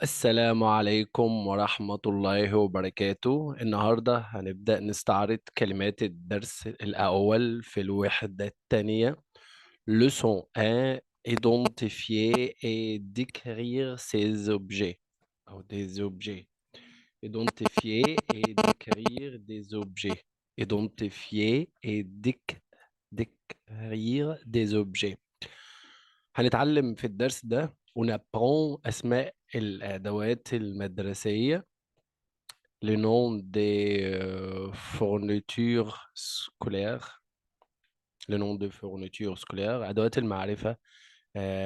السلام عليكم ورحمة الله وبركاته. النهاردة هنبدأ نستعرض كلمات الدرس الأول في الوحدة الثانية. Leçon 1. Identifier et décrire ces objets أو des objets. Identifier et décrire des objets. Identifier et décrire des objets. هنتعلم في الدرس ده ونبرون أسماء الأدوات المدرسية. Les noms des fournitures scolaires. Le nom de fournitures scolaires. أدوات المعرفة.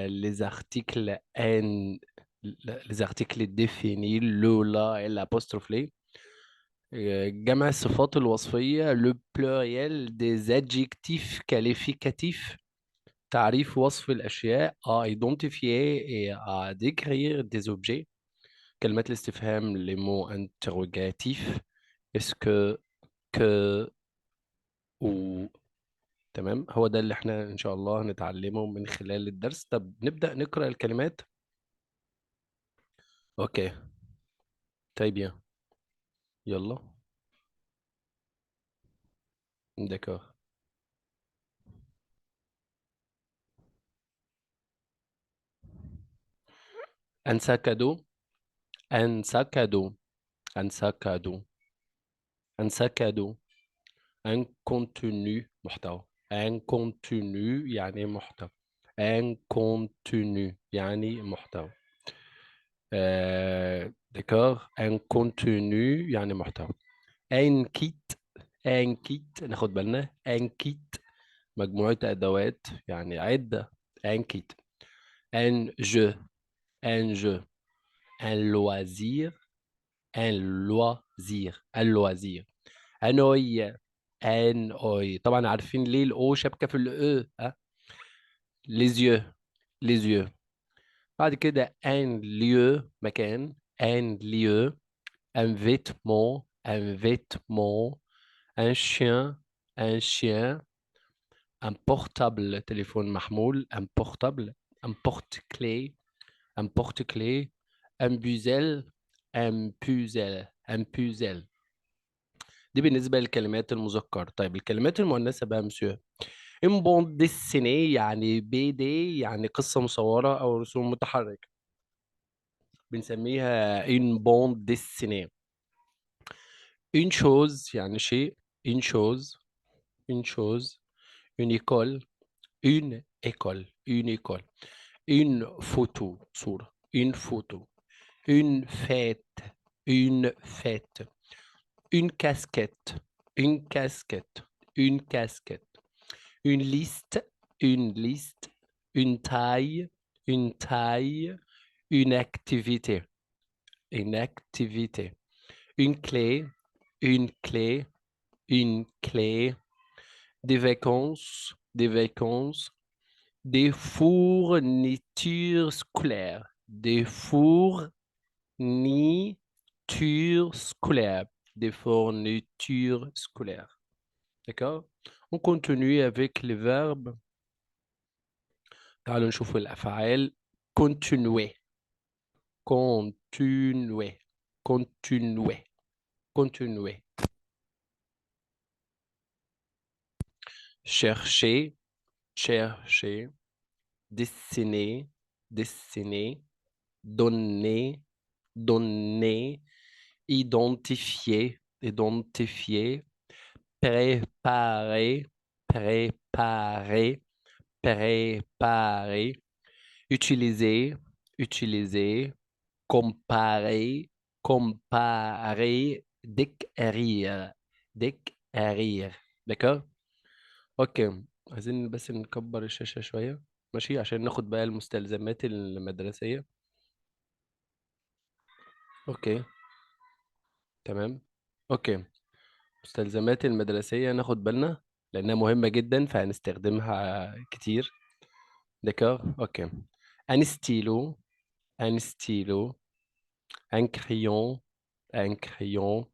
Les articles N. Les articles définis. Le, la et l'apostrophe les. جمع الصفات الوصفية. Le pluriel des adjectifs qualificatifs. تعريف وصف الأشياء. À identifier et à décrire des objets. كلمات الاستفهام. les mots interrogatifs. est-ce que و تمام. هو ده اللي احنا إن شاء الله هنتعلمه من خلال الدرس. طب نبدأ نقرأ الكلمات. أوكي. طيب يلا. D'accord. Un sac à dos. Un sac à dos. Un sac à dos. Un sac à dos. Un contenu محتوى. Un contenu يعني محتوى. Un contenu يعني محتوى. d'accord. Un contenu يعني محتوى. Un kit. Un kit ناخد بالنا. Un kit مجموعة أدوات يعني عدة. Un kit. Un jeu. Un jeu. Un loisir. Un loisir. Un loisir. Un œil. ان اوي. طبعا عارفين ليه الاو شابكه في الاو. les yeux. les yeux. بعد كده un lieu مكان. un lieu. un vêtement. un vêtement. un chien. un chien. un portable téléphone محمول. un portable. un porte-clés. un porte-clés. un puzzle. un puzzle. un puzzle. دي بالنسبة للكلمات المذكر. طيب الكلمات المؤنثة بقى مسيو. ان بوند ديسيني يعني بي دي يعني قصة مصورة أو رسوم متحركة، بنسميها ان بوند ديسيني. une chose يعني شيء. une chose. une chose. une école. une école. une école. une photo صورة. une photo. une fête. une fête. une casquette. une casquette. une casquette. une liste. une liste. une taille. une taille. une activité. une activité. une clé. une clé. une clé. des vacances. des vacances. des fournitures scolaires. des fournitures scolaires. des fournitures scolaires. D'accord? On continue avec les verbes. تعالوا نشوف الأفعال. continuer. continuer. continuer. continuer. chercher. chercher. dessiner. dessiner. donner. donner. identifier. identifier. préparer. préparer. préparer. utiliser. utiliser. comparer. comparer. décrire. décrire. d'accord. اوكي. عايزين بس نكبر الشاشة شوية ماشي عشان ناخد بقى المستلزمات المدرسية. اوكي. تمام. اوكي. المستلزمات المدرسية ناخد بالنا لأنها مهمة جدا فهنستخدمها كتير. دكار. اوكي. ان ستيلو. ان ستيلو. ان كريون. ان كريون.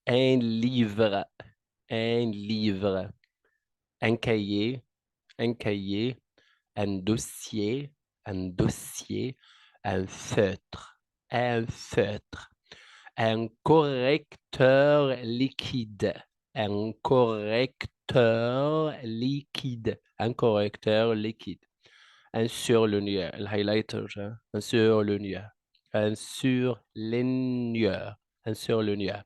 ان ليفر. ان ليفر. un cahier. un cahier. un dossier. un dossier. un feutre. un feutre, un correcteur liquide, un correcteur liquide, un correcteur liquide, un surligneur, le highlighter, hein, un surligneur, un surligneur, un surligneur,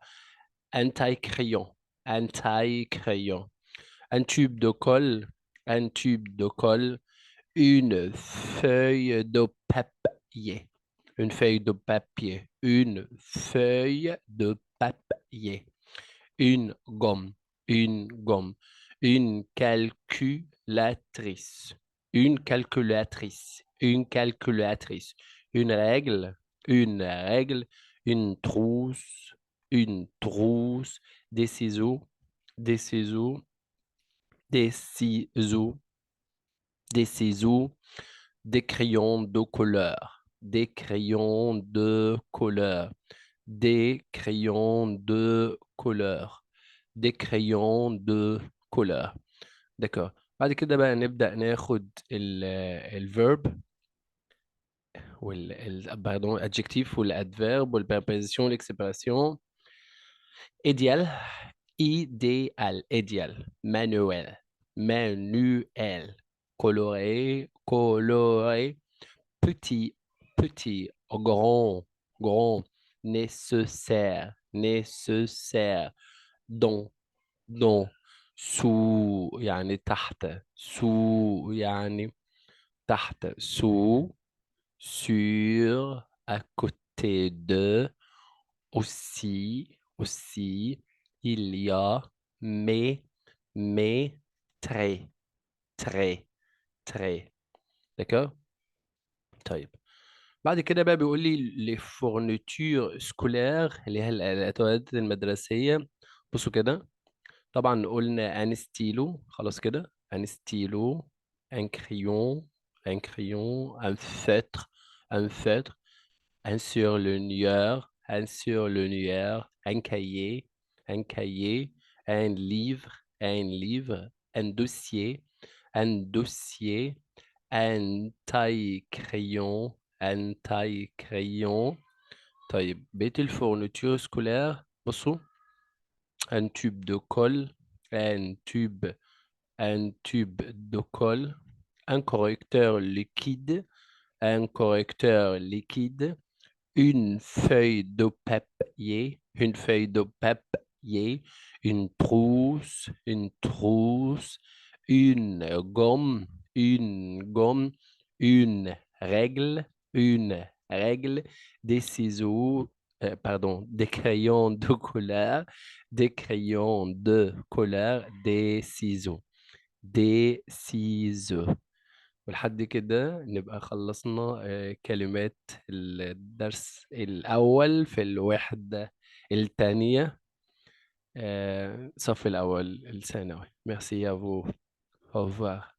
un taille-crayon, un taille-crayon, un tube de colle, un tube de colle, une feuille de papier, une feuille de papier, une feuille de papier, une gomme, une gomme, une calculatrice, une calculatrice, une calculatrice, une règle, une règle, une trousse, des ciseaux, des ciseaux, des ciseaux, des ciseaux, des crayons de couleur, des crayons de couleur, des crayons de couleur, des crayons de couleur. d'accord. بعد كده بقى نبدأ ناخد الفيرب pardon, adjectif ou l'adverbe ou la préposition, l'expression. Idéal, idéal, idéal. Manuel, manuel. Coloré, coloré. Petit, petit. Grand, grand. Nécessaire, nécessaire. Don, don. Sous يعني تحت sous يعني تحت sous sur à côté de aussi aussi il y a mais très très très d'accord. طيب بعد كده بقى بيقول لي les fournitures scolaires اللي هي الأدوات المدرسية. بصوا كده، طبعا قلنا ان ستيلو خلاص كده، ان ستيلو، ان كريون، ان كريون، ان فeutre، un feutre، un surligneur، un surligneur، un cahier، un cahier، un livre، un livre، un dossier، un dossier، un taille-crayon، un taille-crayon. طيب بقية الفورنيتور سكولير بصوا، un tube de colle، un tube de colle, un correcteur liquide, un correcteur liquide, une feuille de papier, une feuille de papier, une trousse, une trousse, une gomme, une gomme, une une règle, des ciseaux, pardon, des crayons de couleur, des crayons de couleur, des ciseaux, des ciseaux. ولحد كده نبقى خلصنا كلمات الدرس الأول في الوحدة الثانية، صف الأول الثانوي. Merci à vous. Au revoir.